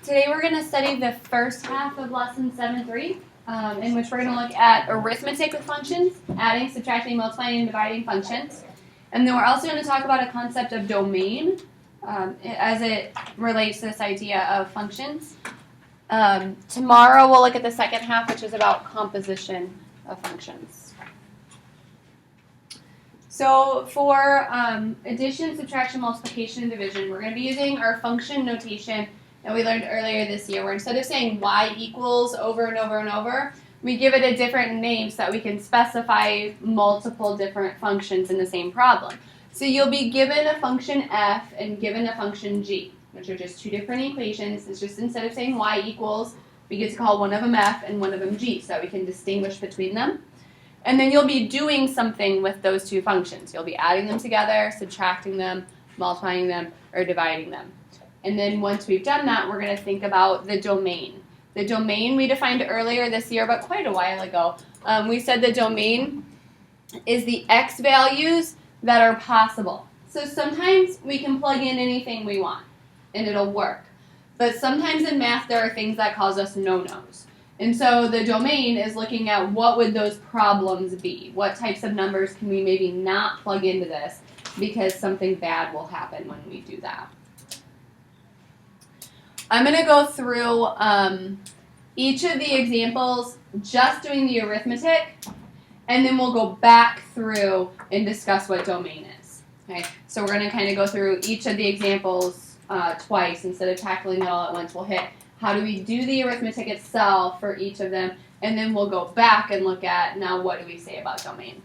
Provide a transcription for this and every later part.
Today we're going to study the first half of lesson 7.3, in which we're going to look at arithmetic with functions, adding, subtracting, multiplying, and dividing functions. And then we're also going to talk about a concept of domain as it relates to this idea of functions. Tomorrow we'll look at the second half, which is about composition of functions. So for addition, subtraction, multiplication, and division, we're going to be using our function notation that we learned earlier this year, where instead of saying y equals over and over and over, we give it a different name so that we can specify multiple different functions in the same problem. So you'll be given a function f and given a function g, which are just two different equations. It's just instead of saying y equals, we get to call one of them f and one of them g so that we can distinguish between them. And then you'll be doing something with those two functions. You'll be adding them together, subtracting them, multiplying them, or dividing them. And then once we've done that, we're going to think about the domain. The domain we defined earlier this year, but quite a while ago. We said the domain is the x values that are possible. So sometimes we can plug in anything we want, and it'll work. But sometimes in math, there are things that cause us no-nos. And so the domain is looking at what would those problems be? What types of numbers can we maybe not plug into this because something bad will happen when we do that. I'm going to go through each of the examples, just doing the arithmetic, and then we'll go back through and discuss what domain is. Okay? So we're going to kind of go through each of the examples twice instead of tackling it all at once. We'll hit how do we do the arithmetic itself for each of them, and then we'll go back and look at now what do we say about domain.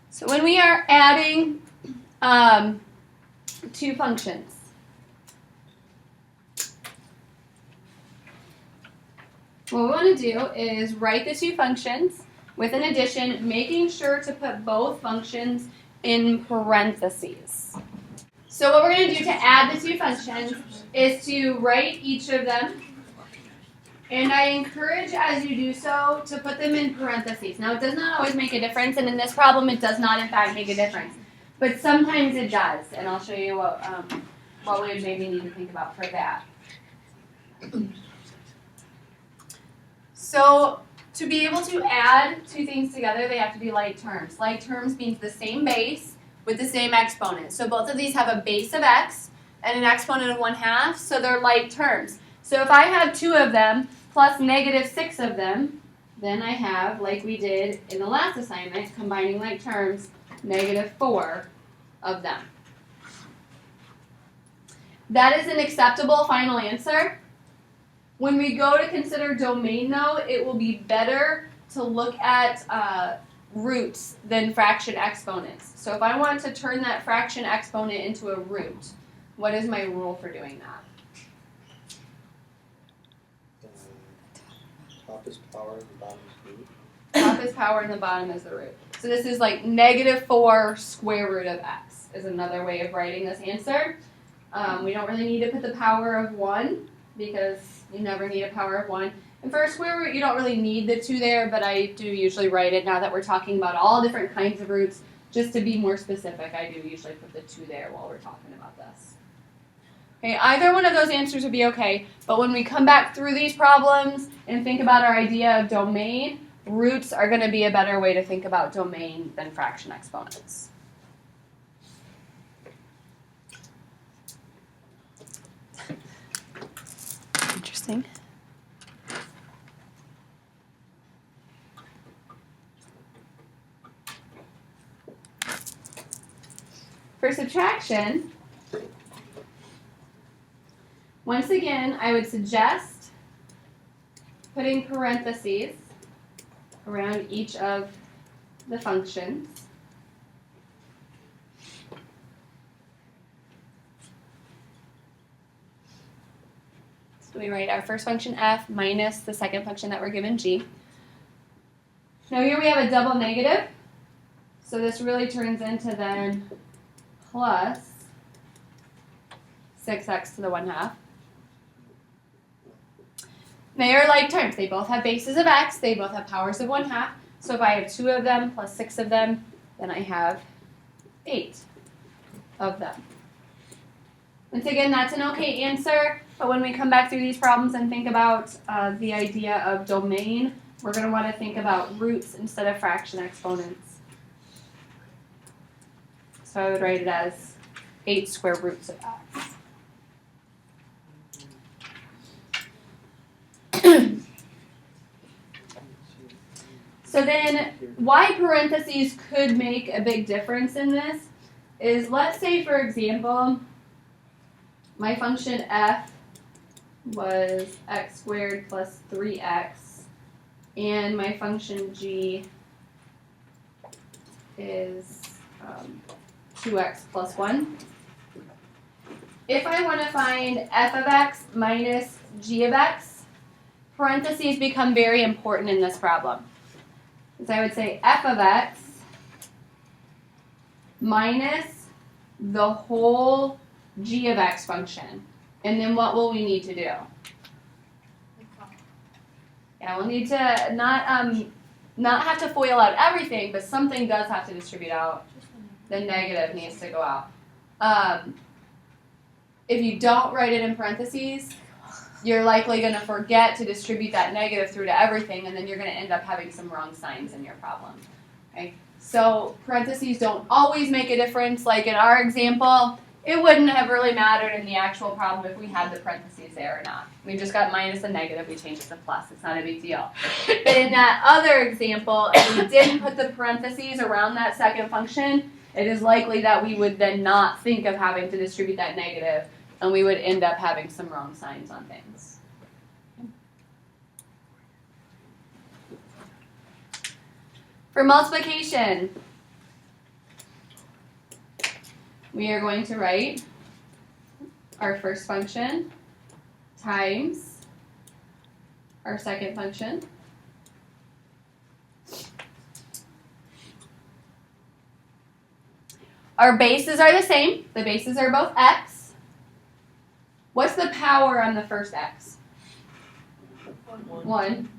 So when we are adding two functions, what we want to do is write the two functions with an addition, making sure to put both functions in parentheses. So what we're going to do to add the two functions is to write each of them, and I encourage as you do so to put them in parentheses. Now it does not always make a difference, and in this problem it does not in fact make a difference, but sometimes it does, and I'll show you what we would maybe need to think about for that. So to be able to add two things together, they have to be like terms. Like terms means the same base with the same exponent. So both of these have a base of x and an exponent of 1/2, so they're like terms. So if I have two of them plus -6 of them, then I have, like we did in the last assignment, combining like terms, -4 of them. That is an acceptable final answer. When we go to consider domain, though, it will be better to look at roots than fraction exponents. So if I want to turn that fraction exponent into a root, what is my rule for doing that? Top is power and the bottom is root. Top is power and the bottom is the root. So this is like -4 square root of x is another way of writing this answer. We don't really need to put the power of 1 because you never need a power of 1. And for a square root, you don't really need the 2 there, but I do usually write it now that we're talking about all different kinds of roots. Just to be more specific, I do usually put the 2 there while we're talking about this. Okay, either one of those answers would be okay, but when we come back through these problems and think about our idea of domain, roots are going to be a better way to think about domain than fraction exponents. Interesting. For subtraction, once again, I would suggest putting parentheses around each of the functions. So we write our first function f minus the second function that we're given g. Now here we have a double negative, so this really turns into then plus 6x to the 1/2. They are like terms. They both have bases of x. They both have powers of 1/2. So if I have 2 of them plus 6 of them, then I have 8 of them. Once again, that's an okay answer, but when we come back through these problems and think about the idea of domain, we're going to want to think about roots instead of fraction exponents. So I would write it as 8 square roots of x. So then, why parentheses could make a big difference in this is, let's say, for example, my function f was x squared plus 3x, and my function g is 2x plus 1. If I want to find f of x minus g of x, parentheses become very important in this problem. So I would say f of x minus the whole g of x function. And then what will we need to do? Yeah, we'll need to not have to FOIL out everything, but something does have to distribute out. The negative needs to go out. If you don't write it in parentheses, you're likely going to forget to distribute that negative through to everything, and then you're going to end up having some wrong signs in your problem. Okay? So parentheses don't always make a difference. Like in our example, it wouldn't have really mattered in the actual problem if we had the parentheses there or not. We just got minus and negative, we changed it to plus. It's not a big deal. But in that other example, if we didn't put the parentheses around that second function, it is likely that we would then not think of having to distribute that negative, and we would end up having some wrong signs on things. For multiplication, we are going to write our first function times our second function. Our bases are the same. The bases are both x. What's the power on the first x? 1.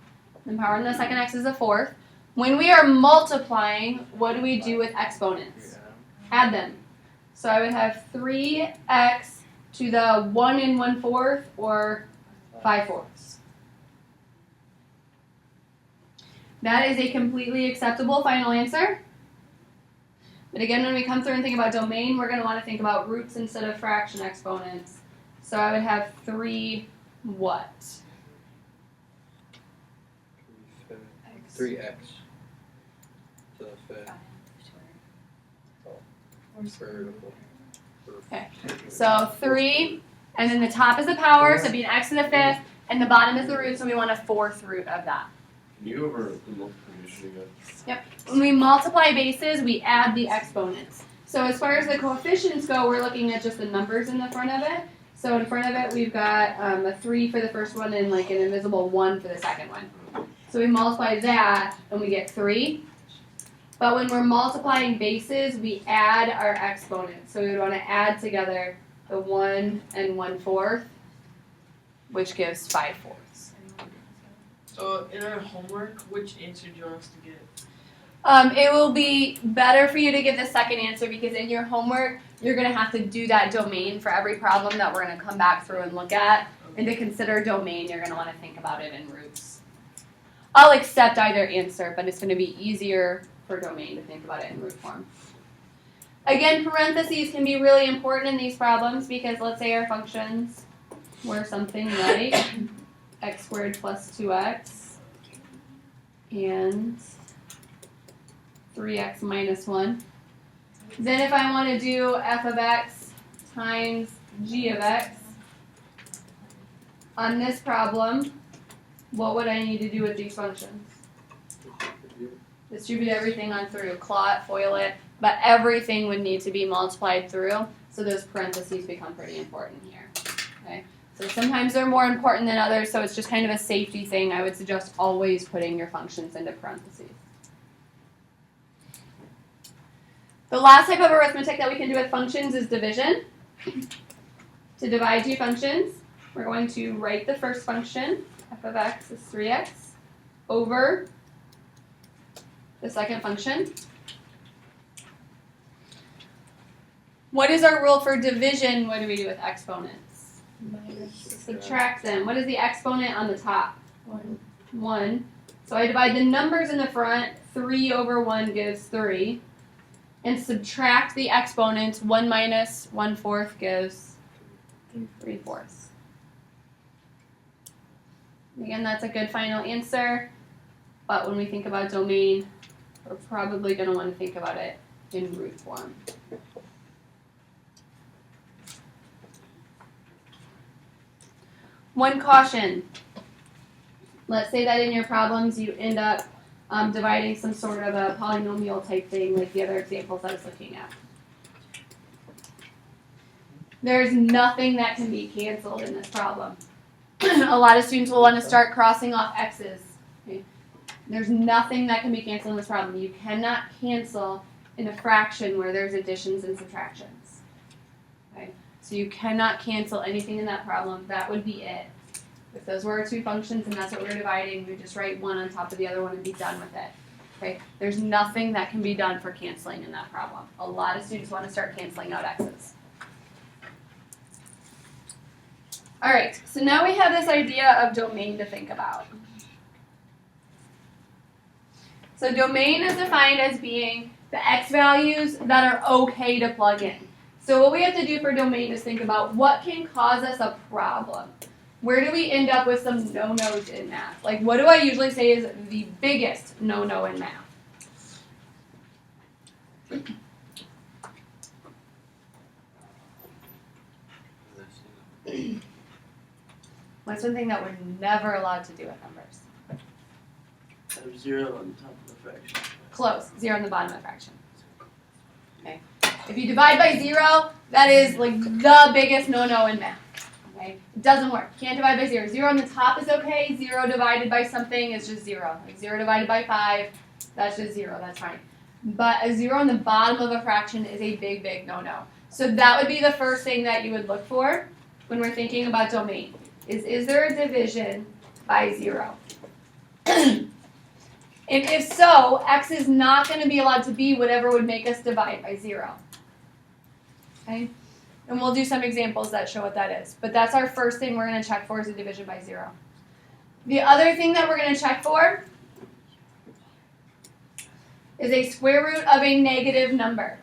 The power on the second x is a fourth. When we are multiplying, what do we do with exponents? Add them. So I would have 3x to the 1 1/4 or 5/4. That is a completely acceptable final answer. But again, when we come through and think about domain, we're going to want to think about roots instead of fraction exponents. So I would have 3 what? 3x to the fifth. Vertical. Okay, so 3, and then the top is the power, so it'd be an x to the fifth, and the bottom is the root, so we want a fourth root of that. Can you go over the multiplication again? Yep. When we multiply bases, we add the exponents. So as far as the coefficients go, we're looking at just the numbers in the front of it. So in front of it, we've got a 3 for the first one and like an invisible 1 for the second one. So we multiply that, and we get 3. But when we're multiplying bases, we add our exponents. So we would want to add together the 1 1/4, which gives 5/4. So in our homework, which answer do you want us to get? It will be better for you to get the second answer because in your homework, you're going to have to do that domain for every problem that we're going to come back through and look at. And to consider domain, you're going to want to think about it in roots. I'll accept either answer, but it's going to be easier for domain to think about it in root form. Again, parentheses can be really important in these problems because let's say our functions were something like x squared plus 2x and 3x minus 1. Then if I want to do f of x times g of x, on this problem, what would I need to do with these functions? Distribute everything on through, claw it, FOIL it, but everything would need to be multiplied through, so those parentheses become pretty important here. Okay? So sometimes they're more important than others, so it's just kind of a safety thing. I would suggest always putting your functions into parentheses. The last type of arithmetic that we can do with functions is division. To divide two functions, we're going to write the first function, f of x is 3x, over the second function. What is our rule for division? What do we do with exponents? Subtract them. What is the exponent on the top? 1. So I divide the numbers in the front. 3 over 1 gives 3. And subtract the exponents. 1 minus 1/4 gives 3/4. Again, that's a good final answer. But when we think about domain, we're probably going to want to think about it in root form. One caution. Let's say that in your problems you end up dividing some sort of a polynomial type thing like the other examples I was looking at. There's nothing that can be canceled in this problem. A lot of students will want to start crossing off x's. Okay? There's nothing that can be canceled in this problem. You cannot cancel in a fraction where there's additions and subtractions. Okay? So you cannot cancel anything in that problem. That would be it. If those were our two functions and that's what we're dividing, we just write one on top of the other one and be done with it. Okay? There's nothing that can be done for canceling in that problem. A lot of students want to start canceling out x's. All right, so now we have this idea of domain to think about. So domain is defined as being the x values that are okay to plug in. So what we have to do for domain is think about what can cause us a problem. Where do we end up with some no-nos in math? Like, what do I usually say is the biggest no-no in math? What's one thing that we're never allowed to do with numbers? Have 0 on top of the fraction. Close. 0 on the bottom of the fraction. Okay. If you divide by 0, that is like the biggest no-no in math. Okay. It doesn't work. Can't divide by 0. 0 on the top is okay. 0 divided by something is just 0. Like 0 divided by 5, that's just 0. That's fine. But a 0 on the bottom of a fraction is a big, big no-no. So that would be the first thing that you would look for when we're thinking about domain. Is there a division by 0? And if so, x is not going to be allowed to be whatever would make us divide by 0. Okay? And we'll do some examples that show what that is. But that's our first thing we're going to check for is a division by 0. The other thing that we're going to check for is a square root of a negative number.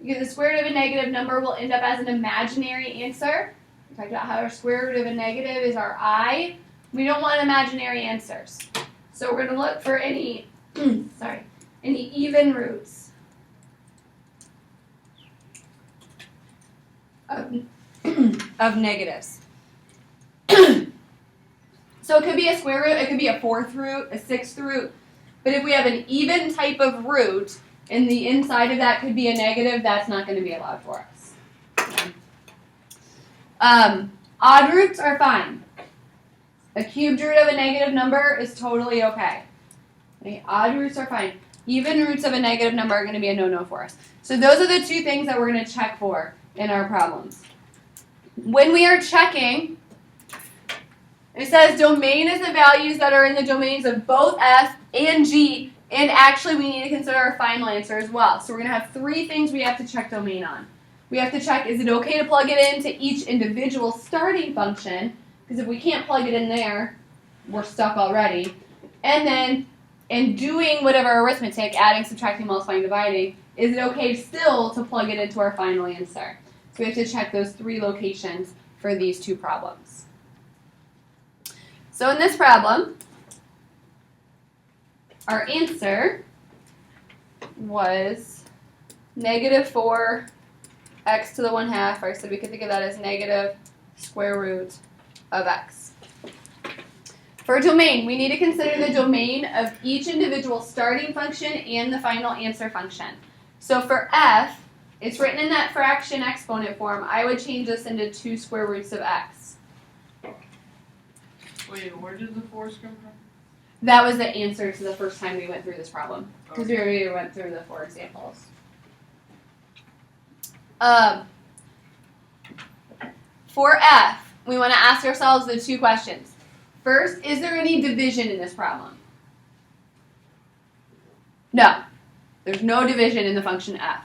Because the square root of a negative number will end up as an imaginary answer. We talked about how our square root of a negative is our I. We don't want imaginary answers. So we're going to look for any, any even roots of negatives. So it could be a square root, it could be a 4th root, a 6th root. But if we have an even type of root, and the inside of that could be a negative, that's not going to be allowed for us. Okay. Odd roots are fine. A cubed root of a negative number is totally okay. Okay. Odd roots are fine. Even roots of a negative number are going to be a no-no for us. So those are the two things that we're going to check for in our problems. When we are checking, it says domain is the values that are in the domains of both f and g, and actually we need to consider our final answer as well. So we're going to have 3 things we have to check domain on. We have to check, is it okay to plug it into each individual starting function? Because if we can't plug it in there, we're stuck already. And then, in doing whatever arithmetic, adding, subtracting, multiplying, dividing, is it okay still to plug it into our final answer? So we have to check those 3 locations for these 2 problems. So in this problem, our answer was negative 4x to the 1/2, or so we could think of that as negative square root of x. For domain, we need to consider the domain of each individual starting function and the final answer function. So for f, it's written in that fraction exponent form. I would change this into 2 square roots of x. Wait, where did the 4s come from? That was the answer to the first time we went through this problem, because we already went through the 4 examples. For f, we want to ask ourselves the 2 questions. First, is there any division in this problem? No. There's no division in the function f.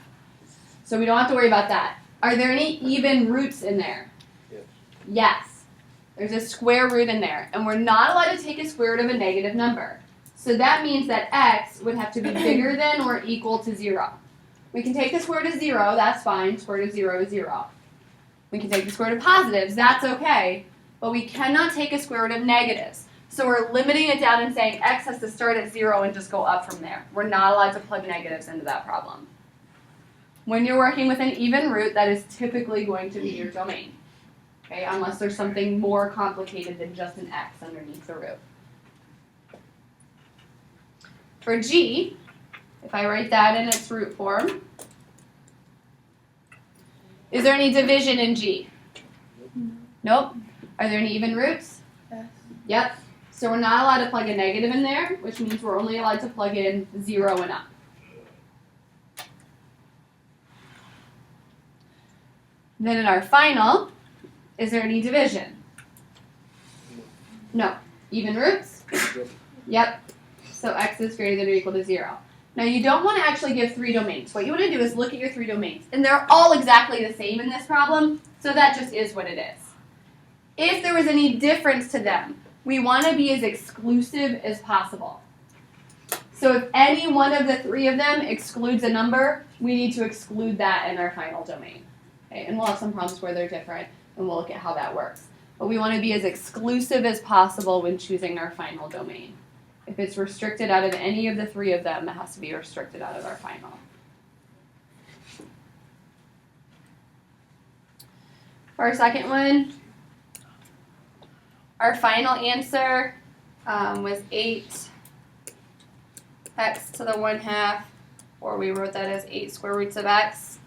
So we don't have to worry about that. Are there any even roots in there? Yes. Yes. There's a square root in there. And we're not allowed to take a square root of a negative number. So that means that x would have to be bigger than or equal to 0. We can take the square root of 0, that's fine. Square root of 0 is 0. We can take the square root of positives, that's okay. But we cannot take a square root of negatives. So we're limiting it down and saying x has to start at 0 and just go up from there. We're not allowed to plug negatives into that problem. When you're working with an even root, that is typically going to be your domain. Okay, unless there's something more complicated than just an x underneath the root. For g, if I write that in its root form, is there any division in g? Nope. Are there any even roots? Yes. Yep. So we're not allowed to plug a negative in there, which means we're only allowed to plug in 0 and up. Then in our final, is there any division? No. Even roots? Yep. Yep. So x is greater than or equal to 0. Now you don't want to actually give 3 domains. What you want to do is look at your 3 domains. And they're all exactly the same in this problem, so that just is what it is. If there was any difference to them, we want to be as exclusive as possible. So if any one of the 3 of them excludes a number, we need to exclude that in our final domain. Okay? And we'll have some problems where they're different, and we'll look at how that works. But we want to be as exclusive as possible when choosing our final domain. If it's restricted out of any of the 3 of them, it has to be restricted out of our final. For our second one, our final answer was 8 x to the 1/2, or we wrote that as 8 square roots of x.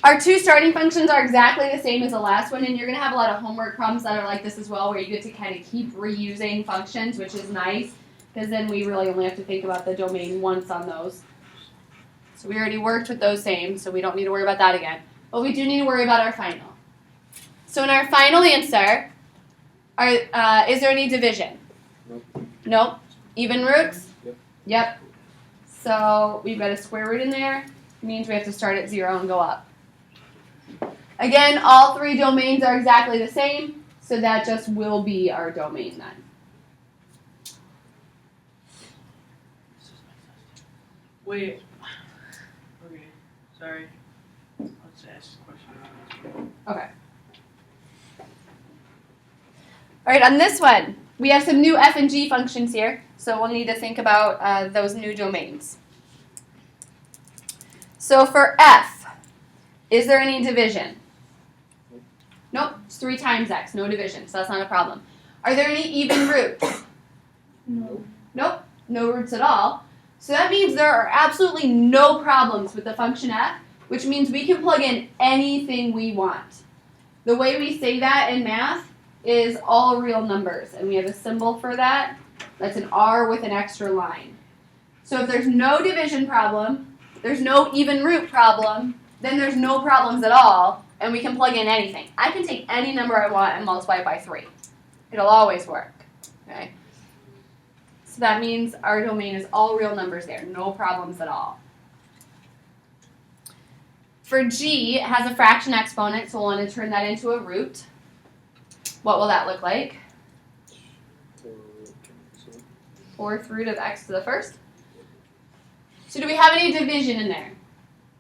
Our 2 starting functions are exactly the same as the last one, and you're going to have a lot of homework problems that are like this as well, where you get to kind of keep reusing functions, which is nice, because then we really only have to think about the domain once on those. So we already worked with those same, so we don't need to worry about that again. But we do need to worry about our final. So in our final answer, is there any division? Nope. Nope. Even roots? Yep. Yep. So we've got a square root in there. It means we have to start at 0 and go up. Again, all 3 domains are exactly the same, so that just will be our domain then. Wait. Okay. Sorry. Let's ask a question. Okay. All right, on this one, we have some new f and g functions here, so we'll need to think about those new domains. So for f, is there any division? Nope, it's 3 times x, no division, so that's not a problem. Are there any even roots? No. Nope, no roots at all. So that means there are absolutely no problems with the function f, which means we can plug in anything we want. The way we say that in math is all real numbers, and we have a symbol for that. That's an R with an extra line. So if there's no division problem, there's no even root problem, then there's no problems at all, and we can plug in anything. I can take any number I want and multiply it by 3. It'll always work. Okay? So that means our domain is all real numbers there, no problems at all. For g, it has a fraction exponent, so we'll want to turn that into a root. What will that look like? 4th root of x to the 1st. So do we have any division in there?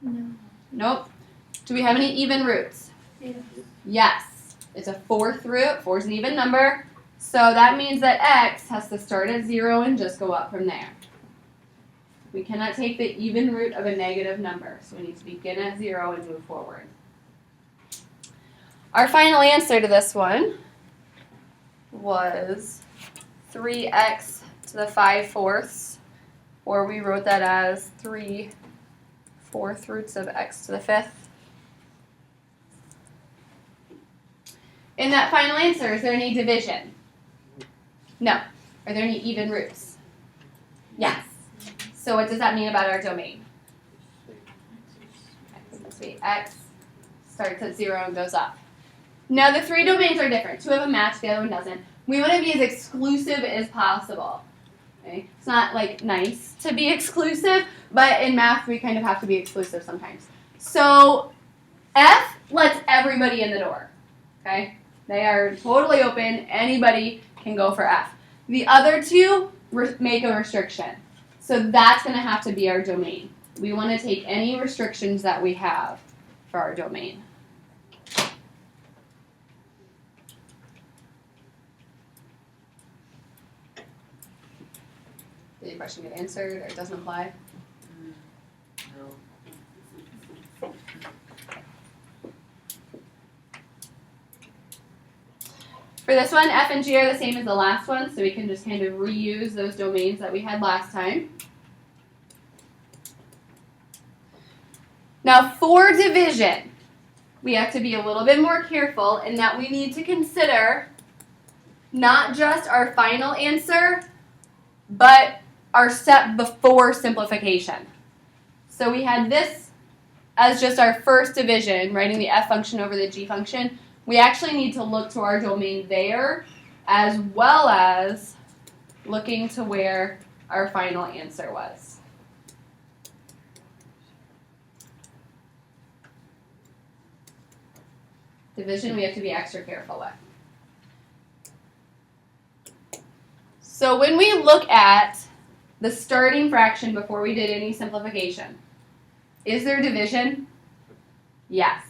No. Nope. Do we have any even roots? Yes. Yes. It's a 4th root. 4 is an even number. So that means that x has to start at 0 and just go up from there. We cannot take the even root of a negative number, so we need to begin at 0 and move forward. Our final answer to this one was 3x to the 5/4, or we wrote that as 3/4 roots of x to the 5th. In that final answer, is there any division? No. Are there any even roots? Yes. So what does that mean about our domain? Let's see. X starts at 0 and goes up. Now the 3 domains are different. 2 of them match, the other one doesn't. We want to be as exclusive as possible. Okay? It's not like nice to be exclusive, but in math we kind of have to be exclusive sometimes. So F lets everybody in the door. Okay? They are totally open. Anybody can go for F. The other two make a restriction. So that's going to have to be our domain. We want to take any restrictions that we have for our domain. Did your question get answered or it doesn't apply? No. For this one, F and G are the same as the last one, so we can just kind of reuse those domains that we had last time. Now, for division, we have to be a little bit more careful in that we need to consider not just our final answer, but our step before simplification. So we had this as just our first division, writing the F function over the G function. We actually need to look to our domain there, as well as looking to where our final answer was. Division we have to be extra careful with. So when we look at the starting fraction before we did any simplification, is there division? Yes.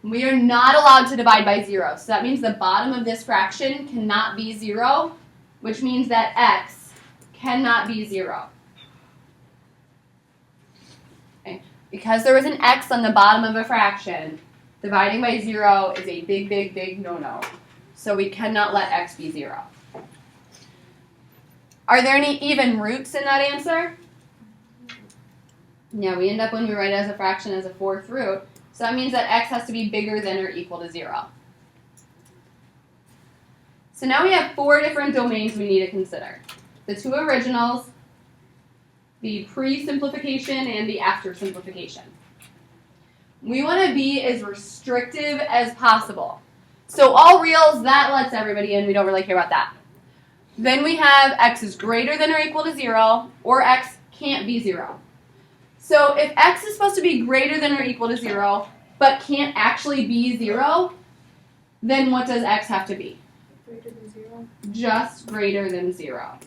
We are not allowed to divide by 0. So that means the bottom of this fraction cannot be 0, which means that x cannot be 0. Okay. Because there was an x on the bottom of a fraction, dividing by 0 is a big, big, big no-no. So we cannot let x be 0. Are there any even roots in that answer? Yeah, we end up when we write it as a fraction as a fourth root. So that means that x has to be bigger than or equal to 0. So now we have 4 different domains we need to consider. The 2 originals, the pre-simplification, and the after simplification. We want to be as restrictive as possible. So all reals, that lets everybody in. We don't really care about that. Then we have x is greater than or equal to 0, or x can't be 0. So if x is supposed to be greater than or equal to 0, but can't actually be 0, then what does x have to be? Greater than 0. Just greater than 0.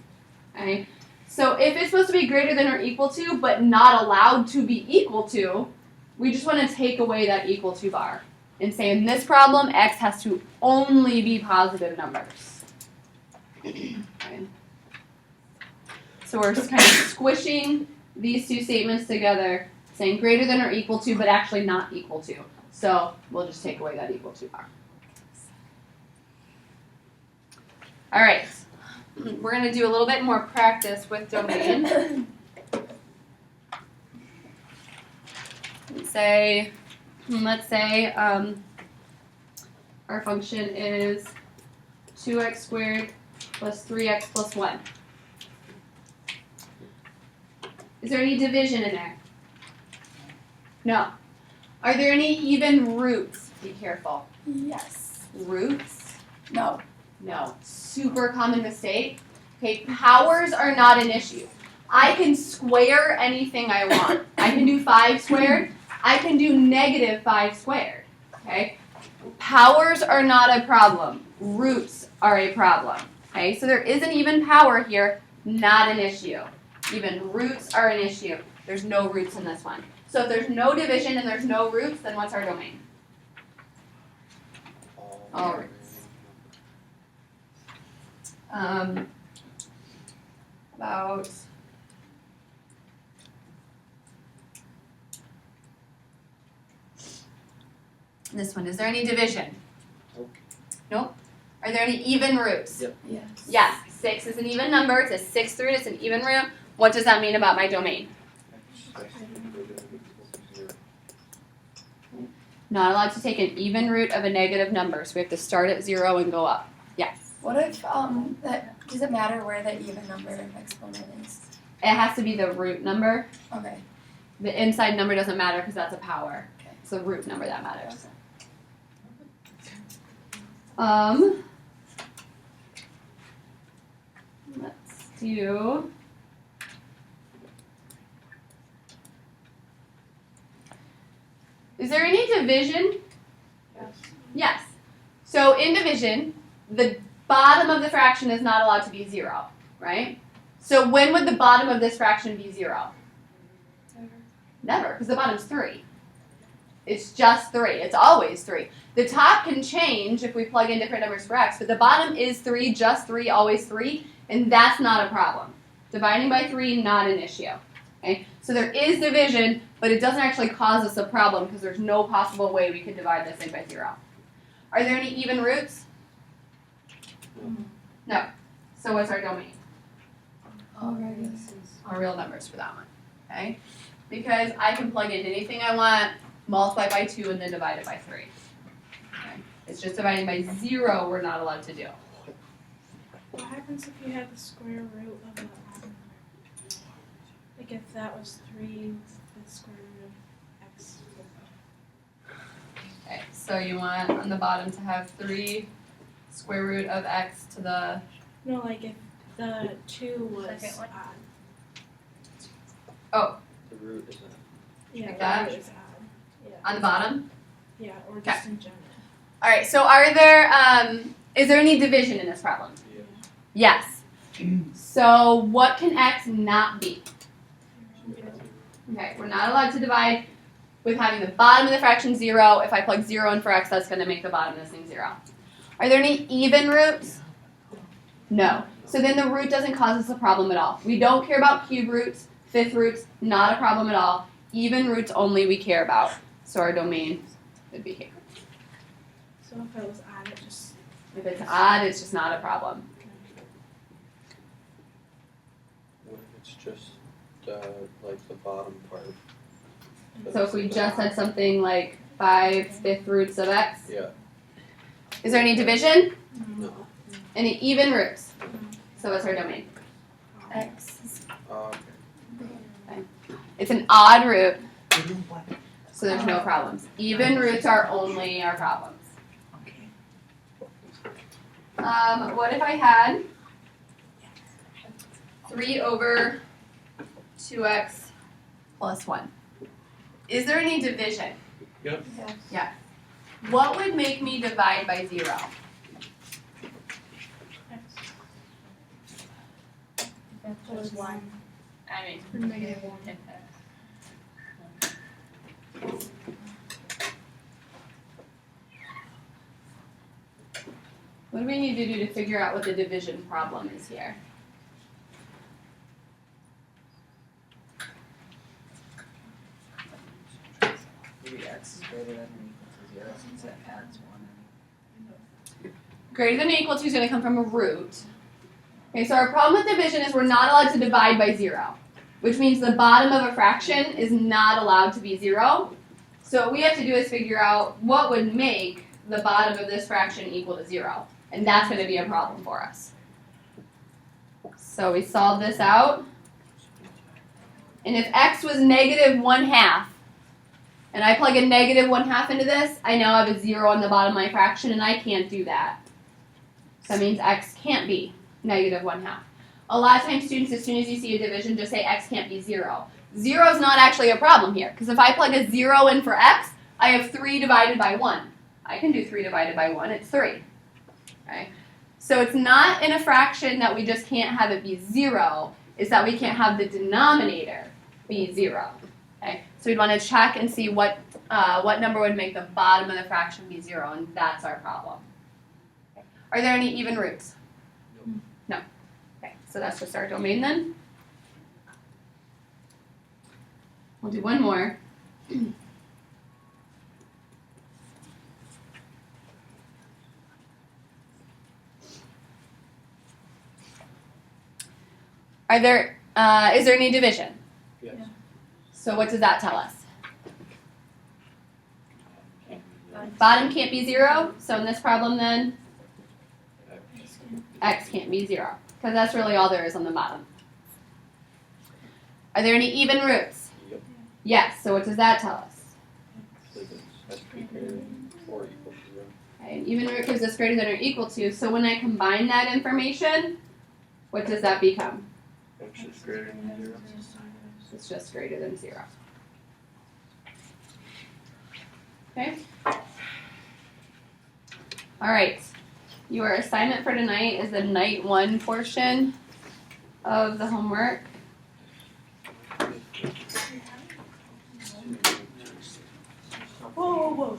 Okay? So if it's supposed to be greater than or equal to, but not allowed to be equal to, we just want to take away that equal to bar and say in this problem, x has to only be positive numbers. Okay. So we're just kind of squishing these two statements together, saying greater than or equal to, but actually not equal to. So we'll just take away that equal to bar. All right. We're going to do a little bit more practice with domain. Let's say our function is 2x squared plus 3x plus 1. Is there any division in there? No. Are there any even roots? Be careful. Yes. Roots? No. No. Super common mistake. Okay, powers are not an issue. I can square anything I want. I can do 5 squared. I can do negative 5 squared. Okay? Powers are not a problem. Roots are a problem. Okay? So there is an even power here, not an issue. Even roots are an issue. There's no roots in this one. So if there's no division and there's no roots, then what's our domain? All roots. About this one. Is there any division? Nope. Nope. Are there any even roots? Yep. Yes. Yes. 6 is an even number. It's a 6th root. It's an even root. What does that mean about my domain? Not allowed to take an even root of a negative number, so we have to start at 0 and go up. Yes. What if that does it matter where the even number exponent is? It has to be the root number. Okay. The inside number doesn't matter because that's a power. Okay. It's the root number that matters. Let's do. there any division? Yes. Yes. So in division, the bottom of the fraction is not allowed to be 0, right? So when would the bottom of this fraction be 0? Never, because the bottom's 3. It's just 3. It's always 3. The top can change if we plug in different numbers for x, but the bottom is 3, just 3, always 3, and that's not a problem. Dividing by 3, not an issue. Okay? So there is division, but it doesn't actually cause us a problem because there's no possible way we could divide this thing by 0. Are there any even roots? No. So what's our domain? All radiuses. All real numbers for that one. Okay? Because I can plug in anything I want, multiply by 2, and then divide it by 3. Okay? It's just dividing by 0 we're not allowed to do. What happens if you have the square root of the bottom? Like if that was 3, the square root of x. Okay, so you want on the bottom to have 3 square root of x to the... No, like if the 2 was Second one. odd. The root is Yeah, Like the that? root is odd. Yeah. on the bottom? Yeah, or just in general. Alright, so are there, is there any division in this problem? Yes. So what can x not be? Okay, we're not allowed to divide with having the bottom of the fraction 0. If I plug 0 in for x, that's going to make the bottom of this thing 0. Are there any even roots? No. So then the root doesn't cause us a problem at all. We don't care about cube roots, fifth roots, not a problem at all. Even roots only we care about. So our domain would be here. So if it was odd, it just. If it's odd, it's just not a problem. what if it's just like the bottom part? So if we just had something like 5 fifth roots of x, Yeah. is there any division? No. Any even roots? So what's our domain? X is It's an odd root, so there's no problems. Even roots are only our problems. What if I had 3 over 2x plus 1? Is there any division? Yep. Yeah. What would make me divide by 0? That was 1. I mean, Or negative 1. what do we need to do to figure out what the division problem is here? Maybe x is greater than or equal to 0 since it adds 1. Greater than or equal to is going to come from a root. Okay, so our problem with division is we're not allowed to divide by 0, which means the bottom of a fraction is not allowed to be 0. So what we have to do is figure out what would make the bottom of this fraction equal to 0. And that's going to be a problem for us. So we solve this out. And if x was negative 1/2, and I plug a negative 1/2 into this, I now have a 0 on the bottom of my fraction, and I can't do that. So that means x can't be negative 1/2. A lot of times students, as soon as you see a division, just say x can't be 0. 0 is not actually a problem here, because if I plug a 0 in for x, I have 3 divided by 1. I can do 3 divided by 1, it's 3. Okay? So it's not in a fraction that we just can't have it be 0, it's that we can't have the denominator be 0. Okay? So we'd want to check and see what number would make the bottom of the fraction be 0, and that's our problem. Okay. Are there any even roots? No. Okay, so that's just our domain then. We'll do one more. Is there any division? Yes. So what does that tell us? Bottom can't be 0, so in this problem then, x can't be 0, because that's really all there is on the bottom. Are there any even roots? Yep. Yes, so what does that tell us? So it's has to be greater than or equal to 0. Okay, an even root gives us greater than or equal to, so when I combine that information, what does that become? X is greater than 0. It's just greater than 0. Okay. All right. Your assignment for tonight is the night 1 portion of the homework. Whoa, whoa, whoa.